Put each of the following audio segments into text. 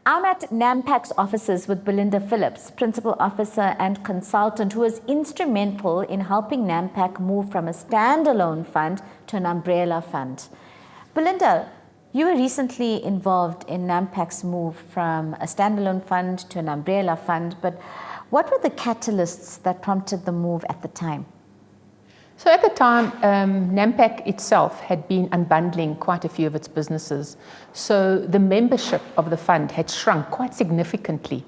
I'm at NAMPAK's offices with Belinda Phillips, Principal Officer and Consultant, who was instrumental in helping NAMPAK move from a standalone fund to an umbrella fund. Belinda, you were recently involved in NAMPAK's move from a standalone fund to an umbrella fund, but what were the catalysts that prompted the move at the time? So at the time, NAMPAK itself had been unbundling quite a few of its businesses. So the membership of the fund had shrunk quite significantly.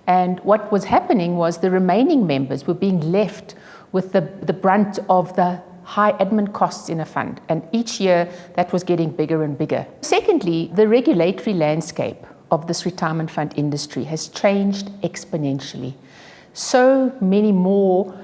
And what was happening was the remaining members were being left with the brunt of the high admin costs in a fund. And each year that was getting bigger and bigger. Secondly, the regulatory landscape of this retirement fund industry has changed exponentially. So many more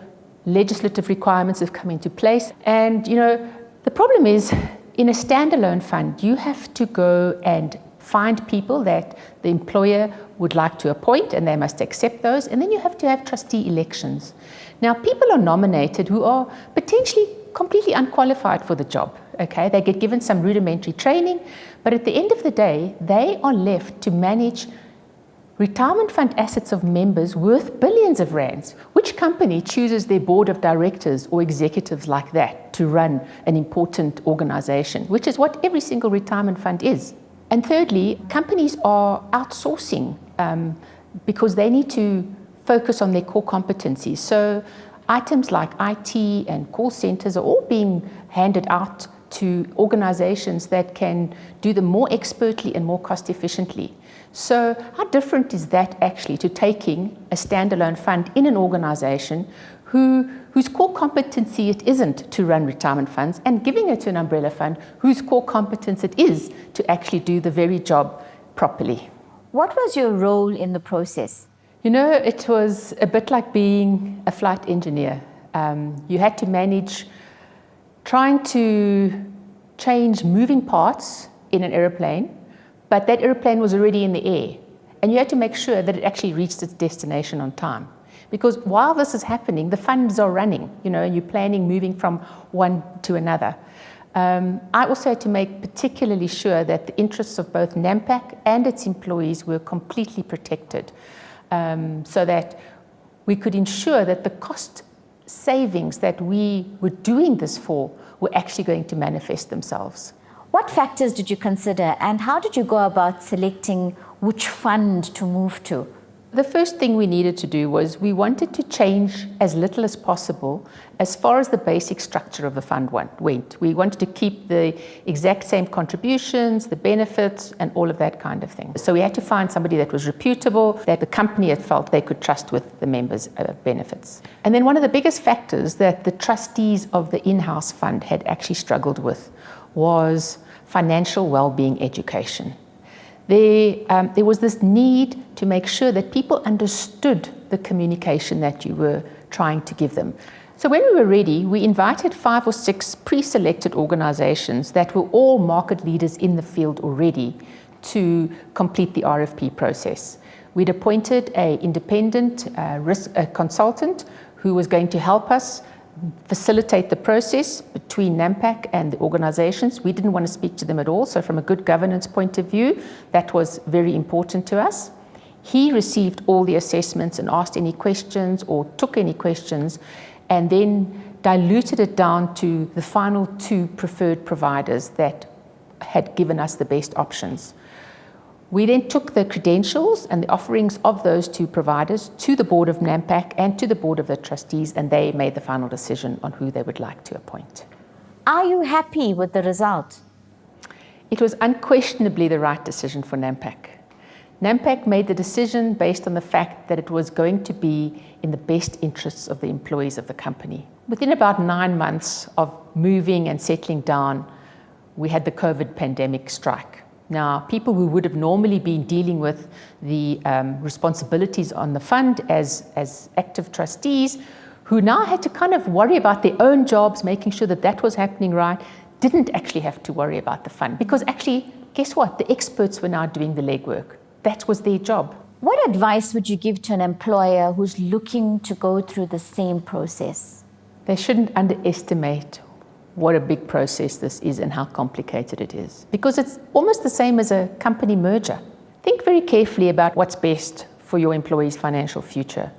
legislative requirements have come into place. And, the problem is, in a standalone fund, you have to go and find people that the employer would like to appoint, and they must accept those. And then you have to have trustee elections. Now, people are nominated who are potentially completely unqualified for the job. Okay, they get given some rudimentary training, but at the end of the day, they are left to manage retirement fund assets of members worth billions of rands. Which company chooses their board of directors or executives like that to run an important organization, which is what every single retirement fund is? And thirdly, companies are outsourcing because they need to focus on their core competencies. So items like IT and call centers are all being handed out to organizations that can do them more expertly and more cost efficiently. So how different is that actually to taking a standalone fund in an organization whose core competency it isn't to run retirement funds, and giving it to an umbrella fund whose core competence it is to actually do the very job properly? What was your role in the process? It was a bit like being a flight engineer. You had to manage trying to change moving parts in an airplane, but that airplane was already in the air, and you had to make sure that it actually reached its destination on time. Because while this is happening, the funds are running, and you're planning moving from one to another. I also had to make particularly sure that the interests of both NAMPAK and its employees were completely protected, so that we could ensure that the cost savings that we were doing this for were actually going to manifest themselves. What factors did you consider, and how did you go about selecting which fund to move to? The first thing we needed to do was we wanted to change as little as possible as far as the basic structure of the fund went. We wanted to keep the exact same contributions, the benefits, and all of that kind of thing. So we had to find somebody that was reputable, that the company had felt they could trust with the members' benefits. And then one of the biggest factors that the trustees of the in-house fund had actually struggled with was financial well-being education. There was this need to make sure that people understood the communication that you were trying to give them. So when we were ready, we invited 5 or 6 pre-selected organizations that were all market leaders in the field already to complete the RFP process. We'd appointed an independent risk consultant who was going to help us facilitate the process between NAMPAK and the organizations. We didn't want to speak to them at all, so from a good governance point of view, that was very important to us. He received all the assessments and asked any questions or took any questions, and then diluted it down to the final 2 preferred providers that had given us the best options. We then took the credentials and the offerings of those 2 providers to the board of NAMPAK and to the board of the trustees, and they made the final decision on who they would like to appoint. Are you happy with the result? It was unquestionably the right decision for NAMPAK. NAMPAK made the decision based on the fact that it was going to be in the best interests of the employees of the company. Within about 9 months of moving and settling down, we had the COVID pandemic strike. Now, people who would have normally been dealing with the responsibilities on the fund as active trustees, who now had to kind of worry about their own jobs, making sure that that was happening right, didn't actually have to worry about the fund. Because actually, guess what? The experts were now doing the legwork. That was their job. What advice would you give to an employer who's looking to go through the same process? They shouldn't underestimate what a big process this is and how complicated it is. Because it's almost the same as a company merger. Think very carefully about what's best for your employees' financial future.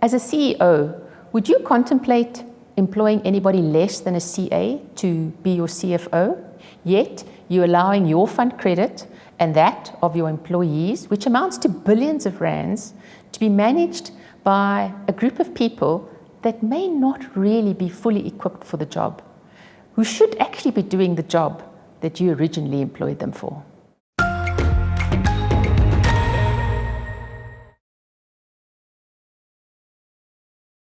As a CEO, would you contemplate employing anybody less than a CA to be your CFO? Yet, you're allowing your fund credit and that of your employees, which amounts to billions of rands, to be managed by a group of people that may not really be fully equipped for the job, who should actually be doing the job that you originally employed them for.